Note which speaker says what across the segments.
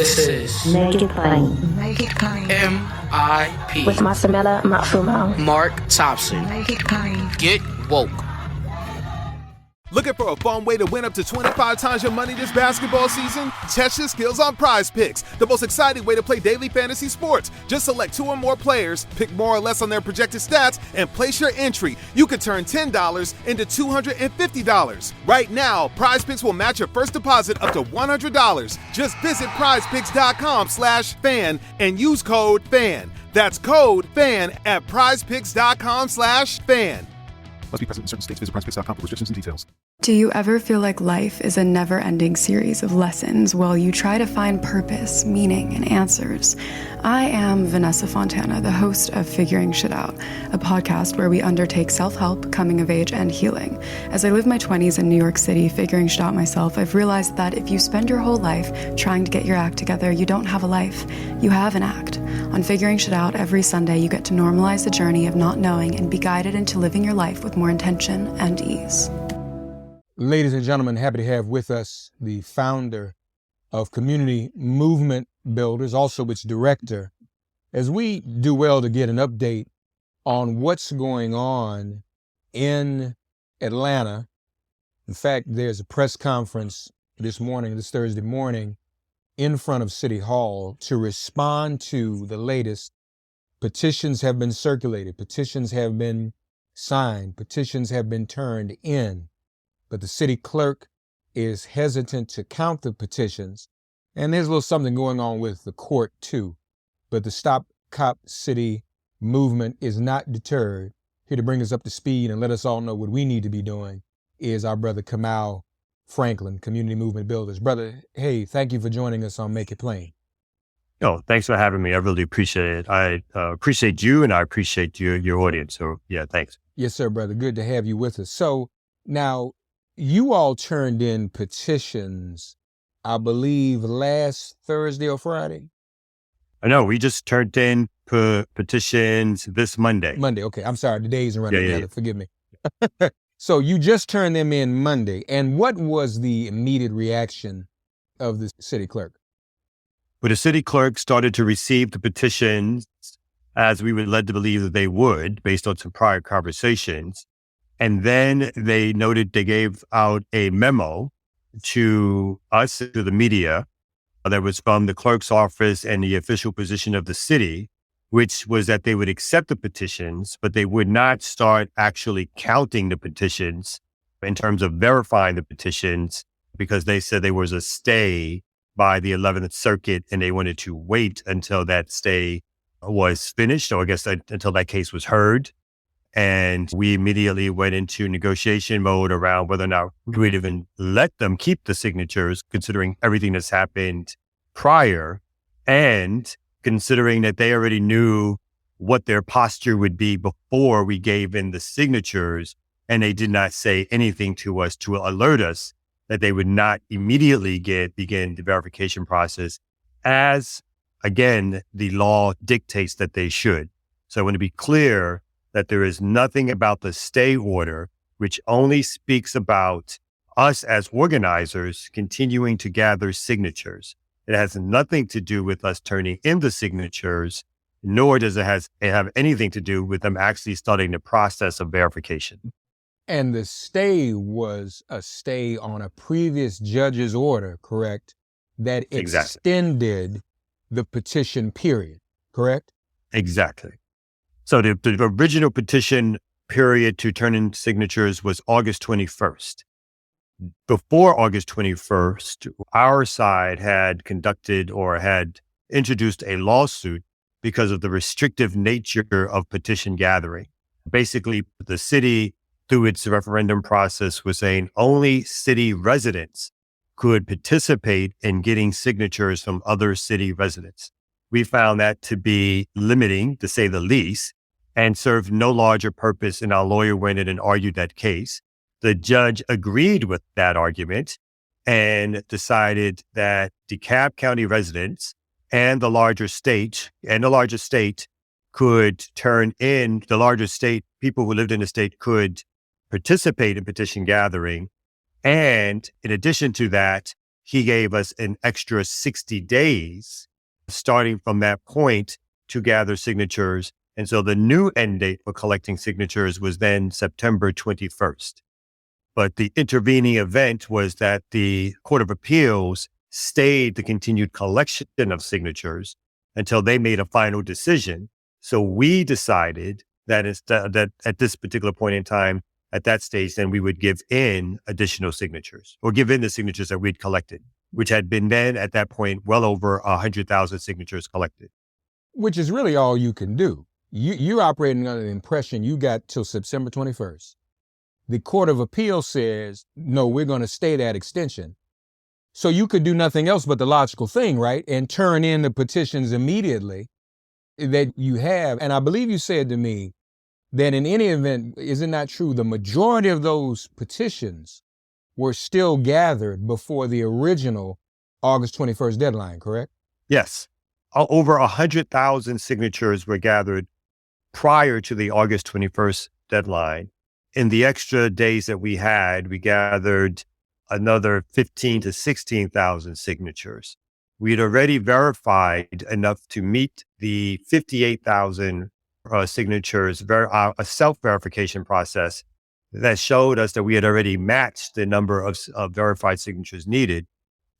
Speaker 1: This is
Speaker 2: Make It Plain.
Speaker 3: Make It Plain.
Speaker 1: MIP
Speaker 2: With Masamela Matfumo.
Speaker 1: Mark Thompson.
Speaker 3: Make It Plain.
Speaker 1: Get woke.
Speaker 4: Looking for a fun way to win up to 25 times your money this basketball season? Test your skills on Prize Picks, the most exciting way to play daily fantasy sports. Just select 2 or more players, pick more or less on their projected stats, and place your entry. You could turn $10 into $250. Right now, Prize Picks will match your first deposit up to $100. Just visit prizepicks.com/fan and use code FAN. That's code FAN at prizepicks.com/fan.
Speaker 5: Must be present in certain states. Visit prizepicks.com for restrictions and details.
Speaker 6: Do you ever feel like life is a never-ending series of lessons while you try to find purpose, meaning, and answers? I am Vanessa Fontana, the host of Figuring Shit Out, a podcast where we undertake self-help, coming of age, and healing. As I live my 20s in New York City figuring shit out myself, I've realized that if you spend your whole life trying to get your act together, you don't have a life. You have an act. On Figuring Shit Out, every Sunday you get to normalize the journey of not knowing and be guided into living your life with more intention and ease.
Speaker 7: Ladies and gentlemen, happy to have with us the founder of Community Movement Builders, also its director, as we do well to get an update on what's going on in Atlanta. In fact, there's a press conference this Thursday morning, in front of City Hall to respond to the latest. Petitions have been circulated, petitions have been signed, petitions have been turned in. But the city clerk is hesitant to count the petitions. And there's a little something going on with the court, too. But the Stop Cop City movement is not deterred. Here to bring us up to speed and let us all know what we need to be doing is our brother Kamau Franklin, Community Movement Builders. Brother, hey, thank you for joining us on Make It Plain.
Speaker 8: Oh, thanks for having me. I really appreciate it. I appreciate you and I appreciate your audience. So, yeah, thanks.
Speaker 7: Yes, sir, brother. Good to have you with us. So now, you all turned in petitions, I believe, last Thursday or Friday?
Speaker 8: No, we just turned in petitions this Monday.
Speaker 7: Monday, okay. I'm sorry, the days are running together.
Speaker 8: Yeah.
Speaker 7: Forgive me. So you just turned them in Monday. And what was the immediate reaction of the city clerk?
Speaker 8: Well, the city clerk started to receive the petitions as we were led to believe that they would, based on some prior conversations. And then they gave out a memo to us, to the media, that was from the clerk's office and the official position of the city, which was that they would accept the petitions, but they would not start actually counting the petitions in terms of verifying the petitions, because they said there was a stay by the 11th Circuit and they wanted to wait until that stay was finished, or I guess until that case was heard. And we immediately went into negotiation mode around whether or not we would even let them keep the signatures, considering everything that's happened prior, and considering that they already knew what their posture would be before we gave in the signatures, and they did not say anything to us to alert us that they would not immediately begin the verification process, as, again, the law dictates that they should. So I want to be clear that there is nothing about the stay order, which only speaks about us as organizers continuing to gather signatures. It has nothing to do with us turning in the signatures, nor does it have anything to do with them actually starting the process of verification.
Speaker 7: And the stay was a stay on a previous judge's order, correct? That extended the petition period, correct?
Speaker 8: Exactly. So the original petition period to turn in signatures was August 21st. Before August 21st, our side had conducted or had introduced a lawsuit because of the restrictive nature of petition gathering. Basically, the city, through its referendum process, was saying only city residents could participate in getting signatures from other city residents. We found that to be limiting, to say the least, and served no larger purpose, and our lawyer went in and argued that case. The judge agreed with that argument and decided that DeKalb County residents and the larger state could turn in, the larger state, people who lived in the state could participate in petition gathering. And in addition to that, he gave us an extra 60 days starting from that point to gather signatures. And so the new end date for collecting signatures was then September 21st. But the intervening event was that the Court of Appeals stayed the continued collection of signatures until they made a final decision. So we decided that that at this particular point in time, at that stage, then we would give in additional signatures or give in the signatures that we'd collected, which had been then at that point well over 100,000 signatures collected.
Speaker 7: Which is really all you can do. You're operating under the impression you got till September 21st. The Court of Appeal says, no, we're going to stay that extension. So you could do nothing else but the logical thing, right? And turn in the petitions immediately that you have. And I believe you said to me that in any event, is it not true, the majority of those petitions were still gathered before the original August 21st deadline, correct?
Speaker 8: Yes. Over 100,000 signatures were gathered prior to the August 21st deadline. In the extra days that we had, we gathered another 15 to 16,000 signatures. We had already verified enough to meet the 58,000 signatures, a self-verification process that showed us that we had already matched the number of verified signatures needed.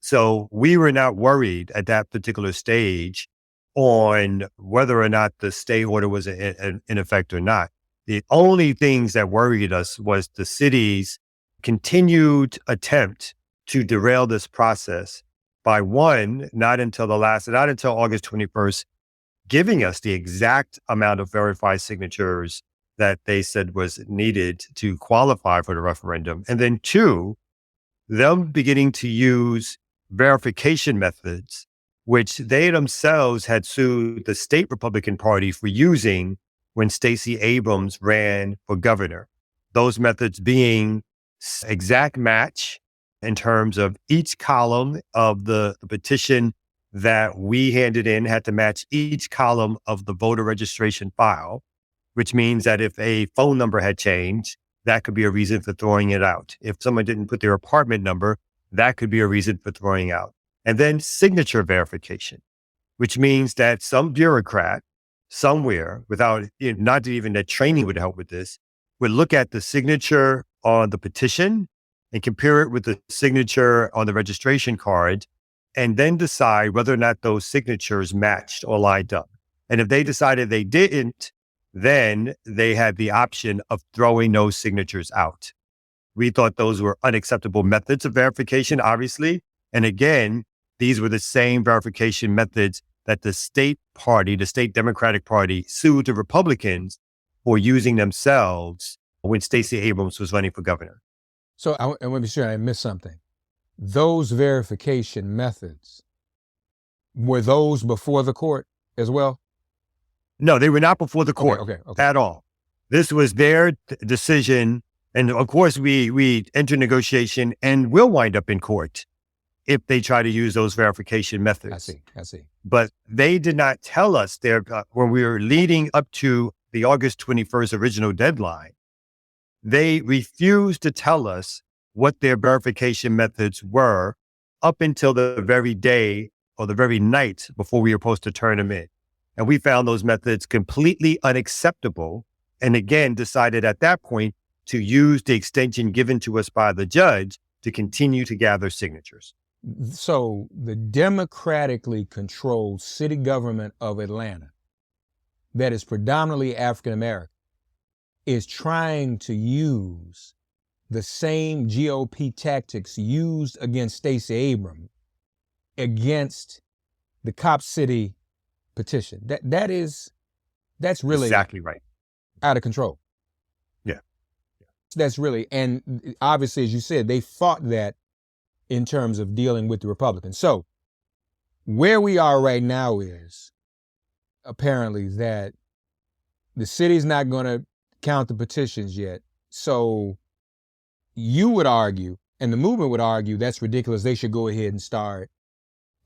Speaker 8: So we were not worried at that particular stage on whether or not the stay order was in effect or not. The only things that worried us was the city's continued attempt to derail this process by not until August 21st, giving us the exact amount of verified signatures that they said was needed to qualify for the referendum. And then two, them beginning to use verification methods, which they themselves had sued the state Republican Party for using when Stacey Abrams ran for governor. Those methods being exact match in terms of each column of the petition that we handed in had to match each column of the voter registration file, which means that if a phone number had changed, that could be a reason for throwing it out. If someone didn't put their apartment number, that could be a reason for throwing out. And then signature verification, which means that some bureaucrat somewhere, without, not even that training would help with this, would look at the signature on the petition and compare it with the signature on the registration card, and then decide whether or not those signatures matched or lined up. And if they decided they didn't, then they had the option of throwing those signatures out. We thought those were unacceptable methods of verification, obviously. And again, these were the same verification methods that the state party, the state Democratic Party, sued the Republicans for using themselves when Stacey Abrams was running for governor.
Speaker 7: So I want to be sure I missed something. Those verification methods, were those before the court as well?
Speaker 8: No, they were not before the court
Speaker 7: okay.
Speaker 8: at all. This was their decision. And of course, we enter negotiation and will wind up in court if they try to use those verification methods.
Speaker 7: I see.
Speaker 8: But they did not tell us when we were leading up to the August 21st original deadline, they refused to tell us what their verification methods were up until the very day or the very night before we were supposed to turn them in. And we found those methods completely unacceptable. And again, decided at that point to use the extension given to us by the judge to continue to gather signatures.
Speaker 7: So the democratically controlled city government of Atlanta, that is predominantly African-American, is trying to use the same GOP tactics used against Stacey Abrams against the Cop City petition. That's really
Speaker 8: exactly right.
Speaker 7: Out of control.
Speaker 8: Yeah.
Speaker 7: That's really, and obviously, as you said, they fought that in terms of dealing with the Republicans. So where we are right now is apparently that the city's not going to count the petitions yet. So you would argue, and the movement would argue, that's ridiculous. They should go ahead and start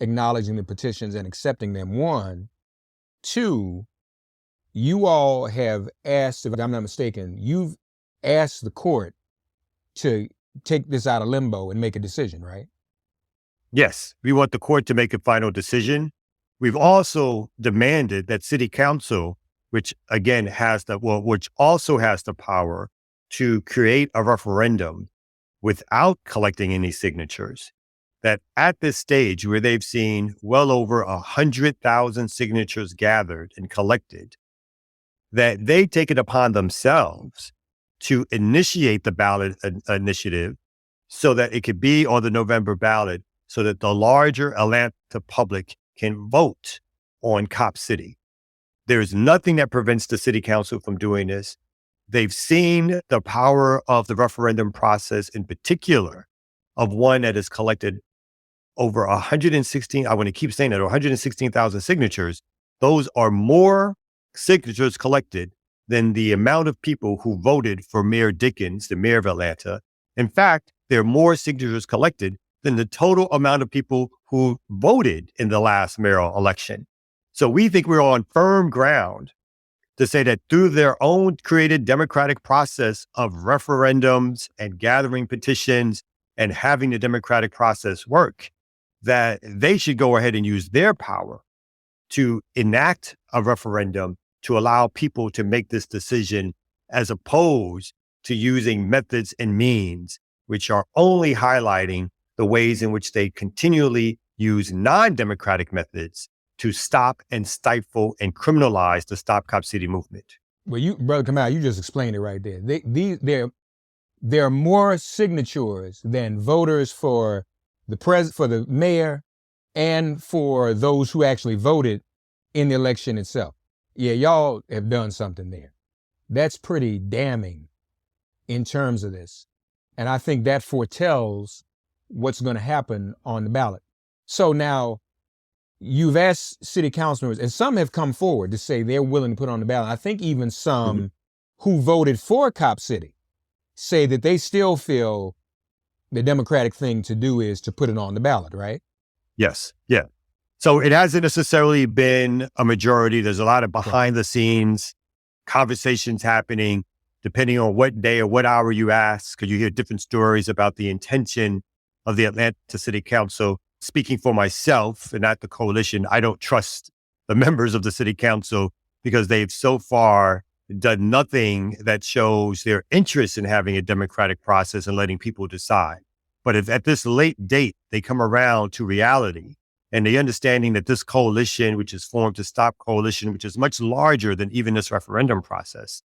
Speaker 7: acknowledging the petitions and accepting them. One. Two, you all have asked, if I'm not mistaken, you've asked the court to take this out of limbo and make a decision, right?
Speaker 8: Yes, we want the court to make a final decision. We've also demanded that City Council, which again which also has the power to create a referendum without collecting any signatures, that at this stage where they've seen well over 100,000 signatures gathered and collected, that they take it upon themselves to initiate the ballot initiative so that it could be on the November ballot so that the larger Atlanta public can vote on Cop City. There's nothing that prevents the city council from doing this. They've seen the power of the referendum process, in particular, of one that has collected over 116, I want to keep saying that, 116,000 signatures. Those are more signatures collected than the amount of people who voted for Mayor Dickens, the mayor of Atlanta. In fact, there are more signatures collected than the total amount of people who voted in the last mayoral election. So we think we're on firm ground to say that through their own created democratic process of referendums and gathering petitions and having the democratic process work, that they should go ahead and use their power to enact a referendum to allow people to make this decision, as opposed to using methods and means which are only highlighting the ways in which they continually use non-democratic methods to stop and stifle and criminalize the Stop Cop City movement.
Speaker 7: Well, Brother Kamau, you just explained it right there. There are more signatures than voters for the mayor and for those who actually voted in the election itself. Yeah, y'all have done something there. That's pretty damning in terms of this. And I think that foretells what's going to happen on the ballot. So now you've asked city councilors, and some have come forward to say they're willing to put on the ballot. I think even some who voted for Cop City say that they still feel the democratic thing to do is to put it on the ballot, right?
Speaker 8: Yes. Yeah. So it hasn't necessarily been a majority. There's a lot of behind the scenes conversations happening, depending on what day or what hour you ask, because you hear different stories about the intention of the Atlanta City Council. Speaking for myself and not the coalition, I don't trust the members of the city council because they've so far done nothing that shows their interest in having a democratic process and letting people decide. But if at this late date, they come around to reality and the understanding that this coalition, which is formed to stop coalition, which is much larger than even this referendum process,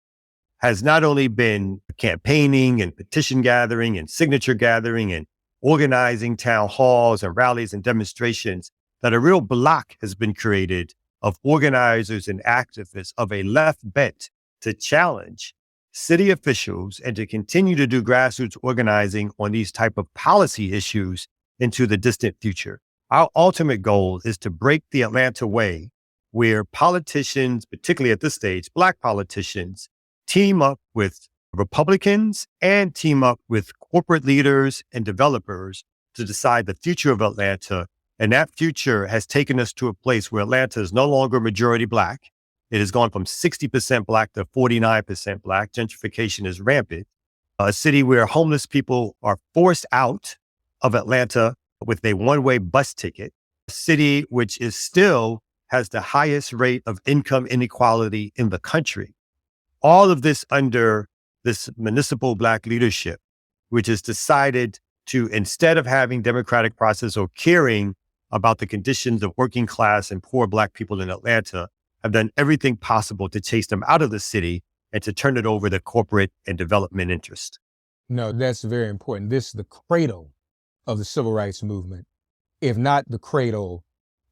Speaker 8: has not only been campaigning and petition gathering and signature gathering and organizing town halls and rallies and demonstrations, that a real block has been created of organizers and activists of a left bent to challenge city officials and to continue to do grassroots organizing on these type of policy issues into the distant future. Our ultimate goal is to break the Atlanta way, where politicians, particularly at this stage, Black politicians, team up with Republicans and team up with corporate leaders and developers to decide the future of Atlanta. And that future has taken us to a place where Atlanta is no longer majority Black. It has gone from 60% Black to 49% Black. Gentrification is rampant. A city where homeless people are forced out of Atlanta with a one-way bus ticket. A city which is still has the highest rate of income inequality in the country. All of this under this municipal Black leadership, which has decided to, instead of having democratic process or caring about the conditions of working class and poor Black people in Atlanta, have done everything possible to chase them out of the city and to turn it over to corporate and development interest.
Speaker 7: No, that's very important. This is the cradle of the civil rights movement, if not the cradle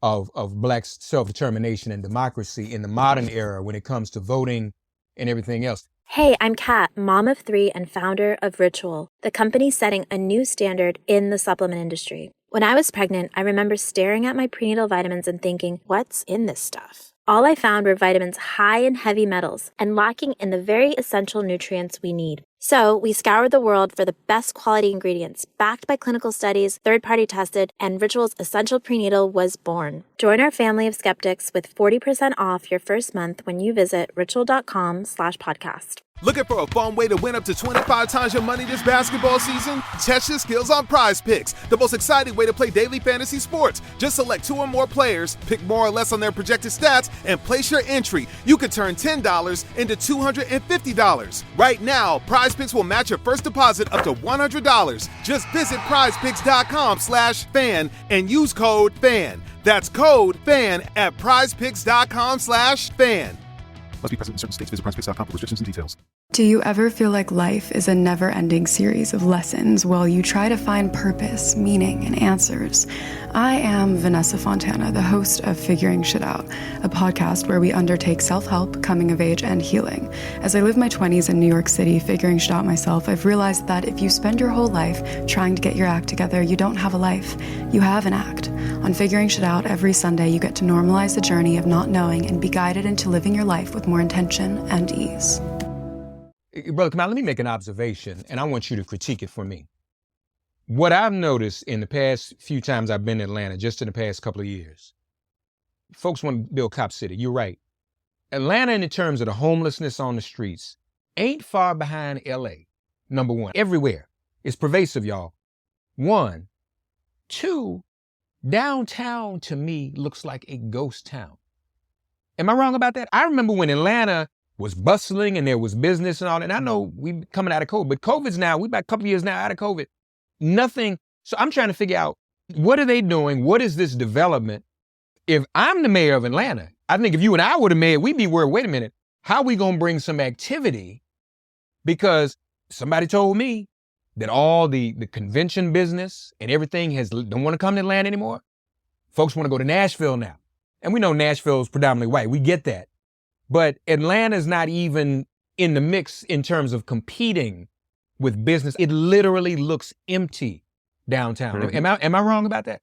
Speaker 7: of Black self-determination and democracy in the modern era when it comes to voting and everything else.
Speaker 3: Hey, I'm Kat, mom of 3 and founder of Ritual, the company setting a new standard in the supplement industry. When I was pregnant, I remember staring at my prenatal vitamins and thinking, what's in this stuff? All I found were vitamins high in heavy metals and lacking in the very essential nutrients we need. So we scoured the world for the best quality ingredients, backed by clinical studies, third-party tested, and Ritual's Essential Prenatal was born. Join our family of skeptics with 40% off your first month when you visit ritual.com/podcast.
Speaker 4: Looking for a fun way to win up to 25 times your money this basketball season? Test your skills on Prize Picks, the most exciting way to play daily fantasy sports. Just select 2 or more players, pick more or less on their projected stats, and place your entry. You could turn $10 into $250. Right now, Prize Picks will match your first deposit up to $100. Just visit prizepicks.com/fan and use code FAN. That's code FAN at prizepicks.com/fan.
Speaker 5: Must be present in certain states. Visit prizepicks.com for restrictions and details.
Speaker 6: Do you ever feel like life is a never-ending series of lessons while you try to find purpose, meaning, and answers? I am Vanessa Fontana, the host of Figuring Shit Out, a podcast where we undertake self-help, coming of age, and healing. As I live my 20s in New York City figuring shit out myself, I've realized that if you spend your whole life trying to get your act together, you don't have a life. You have an act. On Figuring Shit Out, every Sunday you get to normalize the journey of not knowing and be guided into living your life with more intention and ease.
Speaker 7: Brother Kamau, let me make an observation, and I want you to critique it for me. What I've noticed in the past few times I've been in Atlanta, just in the past couple of years, folks want to build Cop City. You're right. Atlanta, in terms of the homelessness on the streets, ain't far behind LA, number one. Everywhere. It's pervasive, y'all. 1. 2, downtown to me looks like a ghost town. Am I wrong about that? I remember when Atlanta was bustling and there was business and all that. And I know we coming out of COVID, but COVID's now, we about a couple of years now out of COVID. Nothing. So I'm trying to figure out, what are they doing? What is this development? If I'm the mayor of Atlanta, I think if you and I were the mayor, we'd be worried, wait a minute, how are we going to bring some activity? Because somebody told me that all the convention business and everything don't want to come to Atlanta anymore. Folks want to go to Nashville now. And we know Nashville is predominantly white. We get that. But Atlanta's not even in the mix in terms of competing with business. It literally looks empty downtown. Mm-hmm. Am I wrong about that?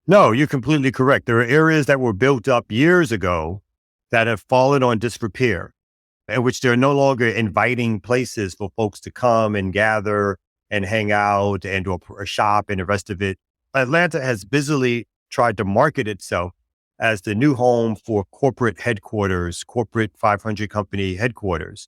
Speaker 8: No, you're completely correct. There are areas that were built up years ago that have fallen on disrepair, in which they're no longer inviting places for folks to come and gather and hang out and or shop and the rest of it. Atlanta has busily tried to market itself as the new home for corporate headquarters, corporate 500 company headquarters.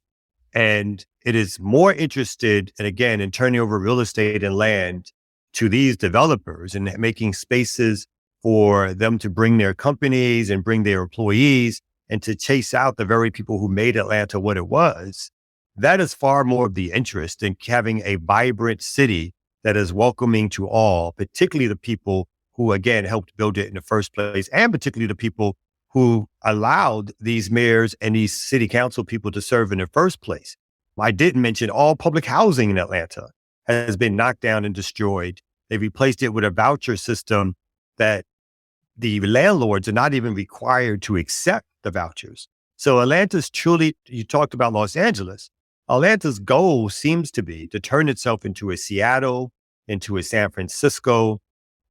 Speaker 8: And it is more interested, and again, in turning over real estate and land to these developers and making spaces for them to bring their companies and bring their employees and to chase out the very people who made Atlanta what it was. That is far more of the interest in having a vibrant city that is welcoming to all, particularly the people who, again, helped build it in the first place, and particularly the people who allowed these mayors and these city council people to serve in the first place. I didn't mention all public housing in Atlanta has been knocked down and destroyed. They replaced it with a voucher system that the landlords are not even required to accept the vouchers. So Atlanta's truly, you talked about Los Angeles, Atlanta's goal seems to be to turn itself into a Seattle, into a San Francisco,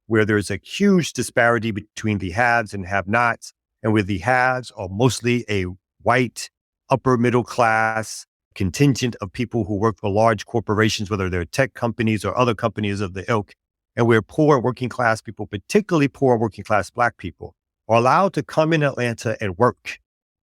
Speaker 8: where there's a huge disparity between the haves and have-nots, and where the haves are mostly a white, upper middle class contingent of people who work for large corporations, whether they're tech companies or other companies of the ilk, and where poor working class people, particularly poor working class Black people, are allowed to come in Atlanta and work.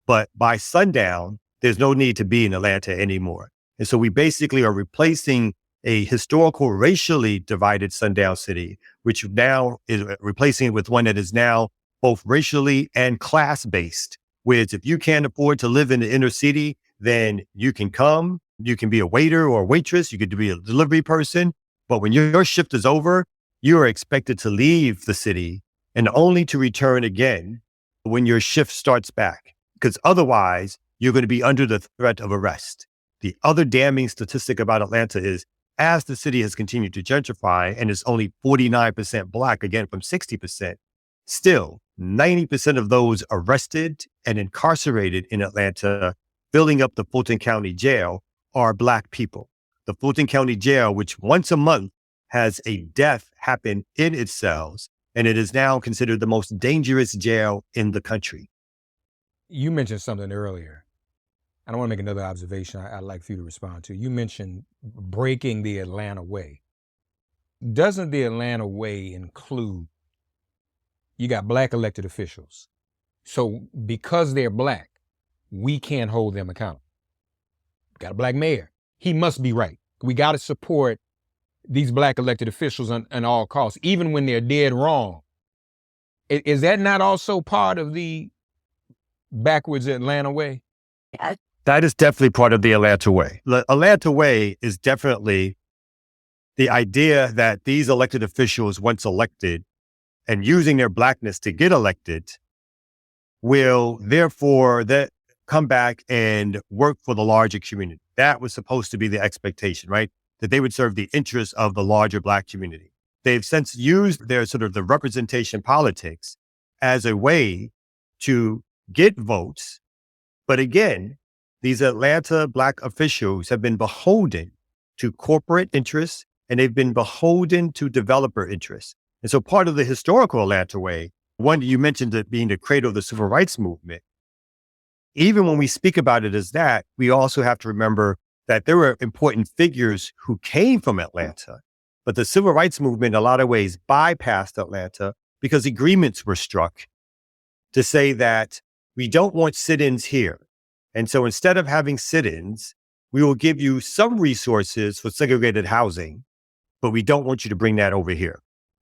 Speaker 8: But by sundown, there's no need to be in Atlanta anymore. And so we basically are replacing a historical racially divided sundown city, which now is replacing it with one that is now both racially and class-based, which if you can't afford to live in the inner city, then you can come, you can be a waiter or a waitress, you could be a delivery person, but when your shift is over, you are expected to leave the city and only to return again when your shift starts back, because otherwise you're going to be under the threat of arrest. The other damning statistic about Atlanta is, as the city has continued to gentrify and is only 49% Black, again from 60%, still 90% of those arrested and incarcerated in Atlanta, filling up the Fulton County Jail, are Black people. The Fulton County Jail, which once a month has a death happen in its cells, and it is now considered the most dangerous jail in the country.
Speaker 7: You mentioned something earlier. I don't want to make another observation I'd like for you to respond to. You mentioned breaking the Atlanta way. Doesn't the Atlanta way include, you got Black elected officials. So because they're Black, we can't hold them accountable. got a black mayor. He must be right. We got to support these black elected officials on all costs, even when they're dead wrong. Is that not also part of the backwards Atlanta way?
Speaker 8: That is definitely part of the Atlanta way. The Atlanta way is definitely the idea that these elected officials, once elected and using their blackness to get elected, will therefore come back and work for the larger community. That was supposed to be the expectation, right? That they would serve the interests of the larger black community. They've since used their sort of the representation politics as a way to get votes. But again, these Atlanta black officials have been beholden to corporate interests, and they've been beholden to developer interests. And so part of the historical Atlanta way, one, you mentioned it being the cradle of the civil rights movement. Even when we speak about it as that, we also have to remember that there were important figures who came from Atlanta, but the civil rights movement in a lot of ways bypassed Atlanta because agreements were struck to say that we don't want sit-ins here. And so instead of having sit-ins, we will give you some resources for segregated housing, but we don't want you to bring that over here.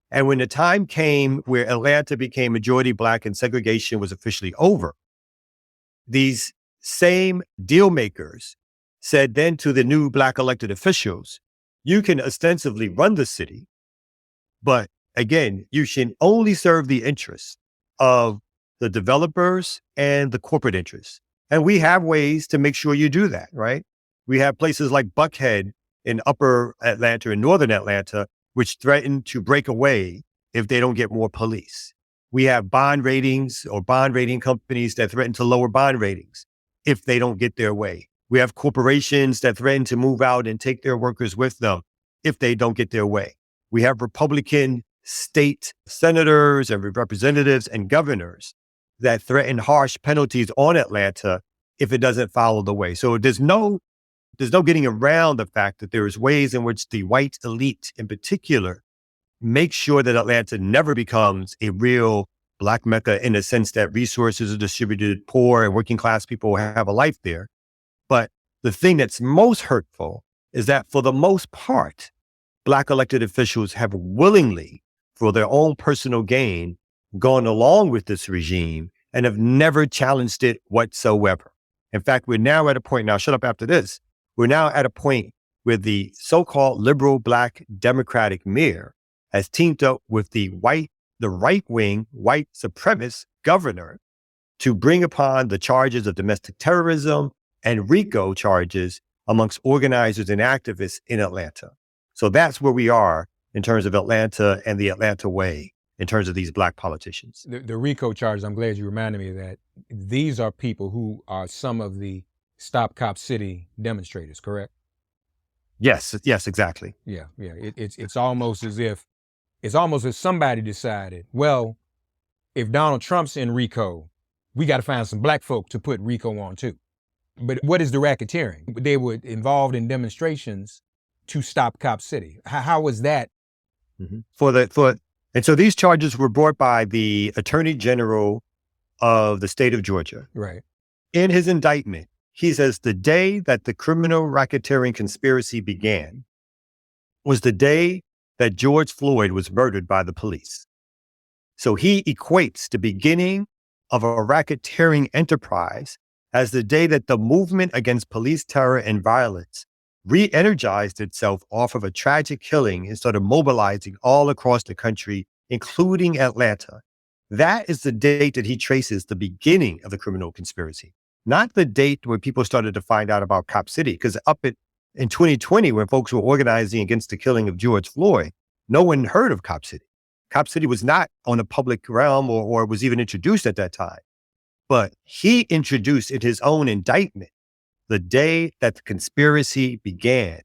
Speaker 8: And when the time came where Atlanta became majority black and segregation was officially over, these same deal makers said then to the new black elected officials, you can ostensibly run the city, but again, you should only serve the interests of the developers and the corporate interests. And we have ways to make sure you do that, right? We have places like Buckhead in upper Atlanta and northern Atlanta, which threaten to break away if they don't get more police. We have bond ratings or bond rating companies that threaten to lower bond ratings if they don't get their way. We have corporations that threaten to move out and take their workers with them if they don't get their way. We have Republican state senators and representatives and governors that threaten harsh penalties on Atlanta if it doesn't follow the way. So there's no getting around the fact that there is ways in which the white elite in particular make sure that Atlanta never becomes a real black Mecca in the sense that resources are distributed, poor and working class people have a life there. But the thing that's most hurtful is that for the most part, black elected officials have willingly, for their own personal gain, gone along with this regime and have never challenged it whatsoever. In fact, we're now at a point, now shut up after this, we're now at a point where the so-called liberal black Democratic mayor has teamed up with the right-wing white supremacist governor to bring upon the charges of domestic terrorism and RICO charges amongst organizers and activists in Atlanta. So that's where we are in terms of Atlanta and the Atlanta way, in terms of these black politicians.
Speaker 7: The RICO charges, I'm glad you reminded me of that. These are people who are some of the Stop Cop City demonstrators, correct?
Speaker 8: Yes, exactly.
Speaker 7: Yeah. It's almost as if somebody decided, well, if Donald Trump's in RICO, we got to find some black folk to put RICO on too. But what is the racketeering? They were involved in demonstrations to stop Cop City. How was that?
Speaker 8: Mm-hmm. And so these charges were brought by the Attorney General of the state of Georgia.
Speaker 7: Right.
Speaker 8: In his indictment, he says the day that the criminal racketeering conspiracy began was the day that George Floyd was murdered by the police. So he equates the beginning of a racketeering enterprise as the day that the movement against police terror and violence re-energized itself off of a tragic killing and started mobilizing all across the country, including Atlanta. That is the date that he traces the beginning of the criminal conspiracy, not the date where people started to find out about Cop City. Because in 2020, when folks were organizing against the killing of George Floyd, no one heard of Cop City. Cop City was not on the public realm or was even introduced at that time. But he introduced in his own indictment, the day that the conspiracy began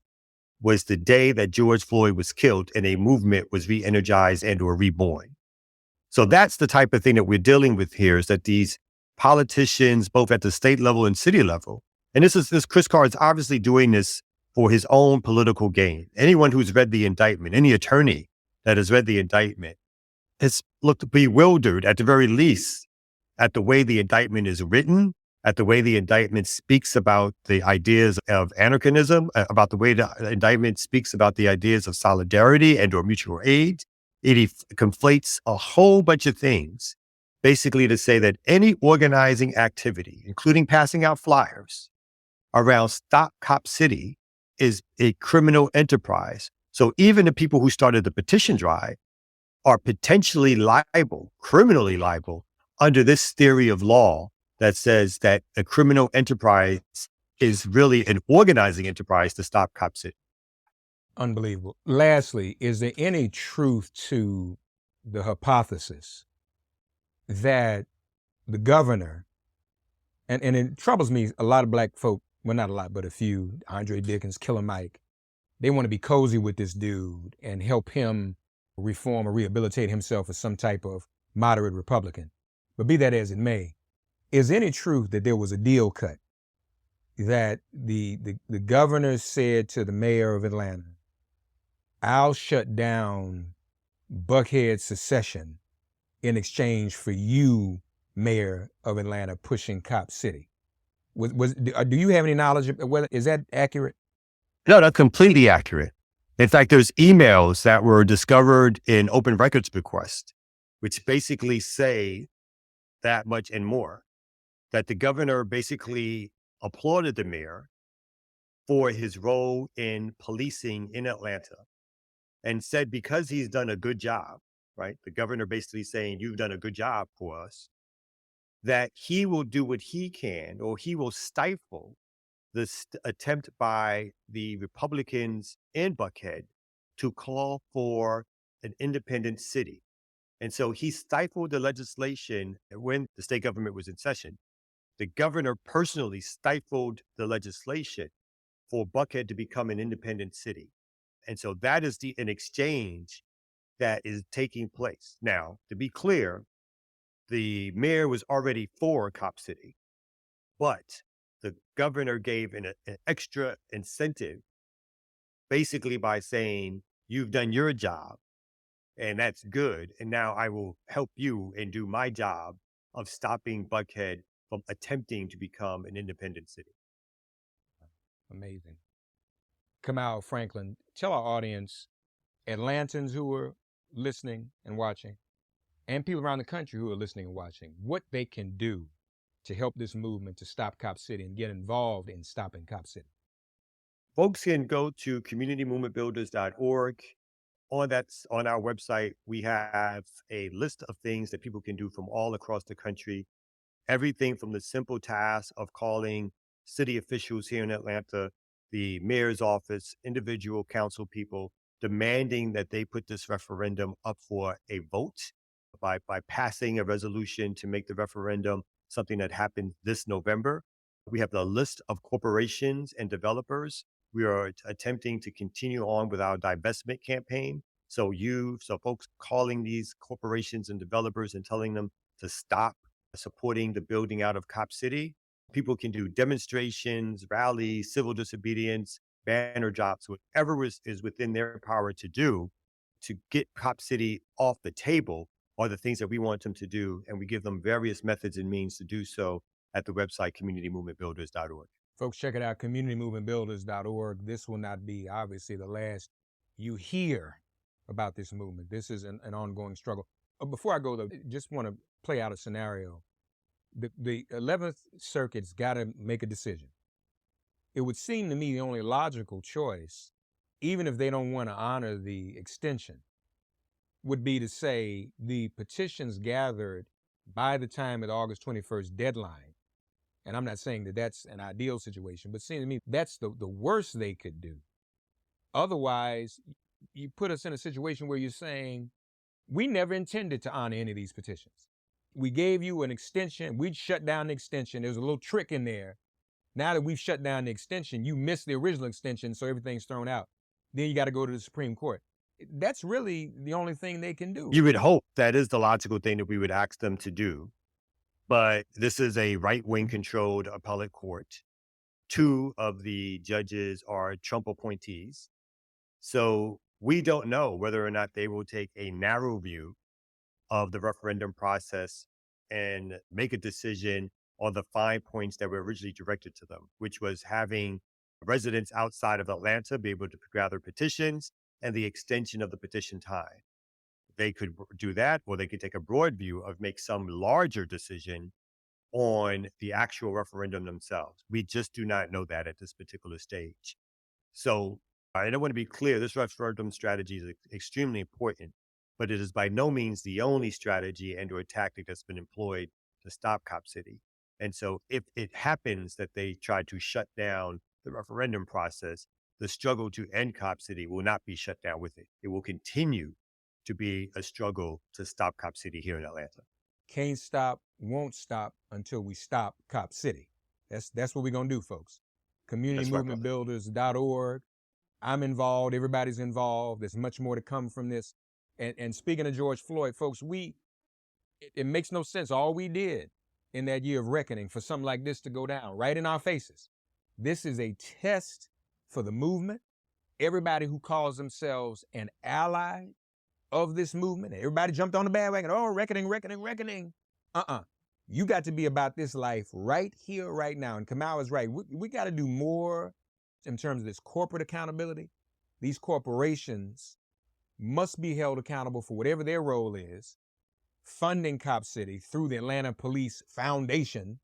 Speaker 8: was the day that George Floyd was killed and a movement was re-energized and or reborn. So that's the type of thing that we're dealing with here, is that these politicians, both at the state level and city level, and this Chris Card's obviously doing this for his own political gain. Anyone who's read the indictment, any attorney that has read the indictment has looked bewildered, at the very least, at the way the indictment is written, at the way the indictment speaks about the ideas of anarchism, about the way the indictment speaks about the ideas of solidarity and or mutual aid. It conflates a whole bunch of things, basically to say that any organizing activity, including passing out flyers around Stop Cop City, is a criminal enterprise. So even the people who started the petition drive are potentially liable, criminally liable, under this theory of law that says that a criminal enterprise is really an organizing enterprise to stop Cop City.
Speaker 7: Unbelievable. Lastly, is there any truth to the hypothesis that the governor, and it troubles me, a lot of black folk, well, not a lot, but a few, Andre Dickens, Killer Mike, they want to be cozy with this dude and help him reform or rehabilitate himself as some type of moderate Republican. But be that as it may, is any truth that there was a deal cut, that the governor said to the mayor of Atlanta, I'll shut down Buckhead secession in exchange for you, mayor of Atlanta, pushing Cop City? Do you have any knowledge of whether, is that accurate?
Speaker 8: No, that's completely accurate. In fact, there's emails that were discovered in open records request, which basically say that much and more, that the governor basically applauded the mayor for his role in policing in Atlanta and said, because he's done a good job, right? The governor basically saying, you've done a good job for us, that he will do what he can, or he will stifle this attempt by the Republicans in Buckhead to call for an independent city. And so he stifled the legislation when the state government was in session. The governor personally stifled the legislation for Buckhead to become an independent city. And so that is an exchange that is taking place. Now, to be clear, the mayor was already for Cop City, but the governor gave an extra incentive, basically by saying, you've done your job and that's good. And now I will help you and do my job of stopping Buckhead from attempting to become an independent city.
Speaker 7: Amazing. Kamau, Franklin, tell our audience, Atlantans who are listening and watching, and people around the country who are listening and watching, what they can do to help this movement to stop Cop City and get involved in stopping Cop City.
Speaker 8: Folks can go to communitymovementbuilders.org. On our website, we have a list of things that people can do from all across the country. Everything from the simple task of calling city officials here in Atlanta, the mayor's office, individual council people, demanding that they put this referendum up for a vote by passing a resolution to make the referendum something that happened this November. We have the list of corporations and developers. We are attempting to continue on with our divestment campaign. So folks calling these corporations and developers and telling them to stop supporting the building out of Cop City. People can do demonstrations, rallies, civil disobedience, banner drops, whatever is within their power to do to get Cop City off the table are the things that we want them to do. And we give them various methods and means to do so at the website, communitymovementbuilders.org.
Speaker 7: Folks, check it out, communitymovementbuilders.org. This will not be, obviously, the last you hear about this movement. This is an ongoing struggle. Before I go, though, just want to play out a scenario. The 11th Circuit's got to make a decision. It would seem to me the only logical choice, even if they don't want to honor the extension, would be to say the petitions gathered by the time of the August 21st deadline, and I'm not saying that that's an ideal situation, but seems to me that's the worst they could do. Otherwise, you put us in a situation where you're saying, we never intended to honor any of these petitions. We gave you an extension. We'd shut down the extension. There's a little trick in there. Now that we've shut down the extension, you missed the original extension, so everything's thrown out. Then you got to go to the Supreme Court. That's really the only thing they can do.
Speaker 8: You would hope that is the logical thing that we would ask them to do. But this is a right-wing controlled appellate court. 2 of the judges are Trump appointees. So we don't know whether or not they will take a narrow view of the referendum process and make a decision on the fine points that were originally directed to them, which was having residents outside of Atlanta be able to gather petitions and the extension of the petition time. They could do that, or they could take a broad view of make some larger decision on the actual referendum themselves. We just do not know that at this particular stage. So I want to be clear, this referendum strategy is extremely important, but it is by no means the only strategy and or tactic that's been employed to stop Cop City. And so if it happens that they try to shut down the referendum process, the struggle to end Cop City will not be shut down with it. It will continue to be a struggle to stop Cop City here in Atlanta.
Speaker 7: Can't stop, won't stop until we stop Cop City. That's what we're going to do, folks. CommunityMovementBuilders.org. I'm involved. Everybody's involved. There's much more to come from this. And speaking of George Floyd, folks, it makes no sense. All we did in that year of reckoning for something like this to go down right in our faces. This is a test for the movement. Everybody who calls themselves an ally of this movement, everybody jumped on the bandwagon. Oh, reckoning. You got to be about this life right here, right now. And Kamau is right. We got to do more in terms of this corporate accountability. These corporations must be held accountable for whatever their role is, funding Cop City through the Atlanta Police Foundation.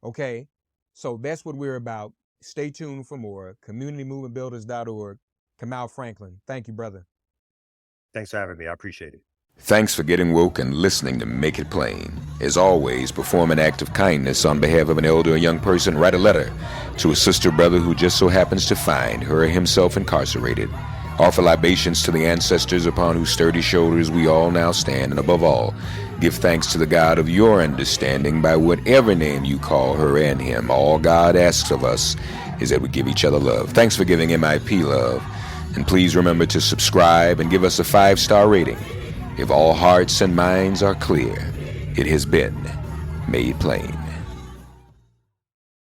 Speaker 7: Okay, so that's what we're about. Stay tuned for more. CommunityMovementBuilders.org. Kamau Franklin, thank you, brother.
Speaker 8: Thanks for having me. I appreciate it.
Speaker 9: Thanks for getting woke and listening to Make It Plain. As always, perform an act of kindness on behalf of an elder or young person. Write a letter to a sister or brother who just so happens to find her or himself incarcerated. Offer libations to the ancestors upon whose sturdy shoulders we all now stand. And above all, give thanks to the God of your understanding by whatever name you call her and him. All God asks of us is that we give each other love. Thanks for giving MIP love. And please remember to subscribe and give us a 5-star rating. If all hearts and minds are clear, it has been made plain.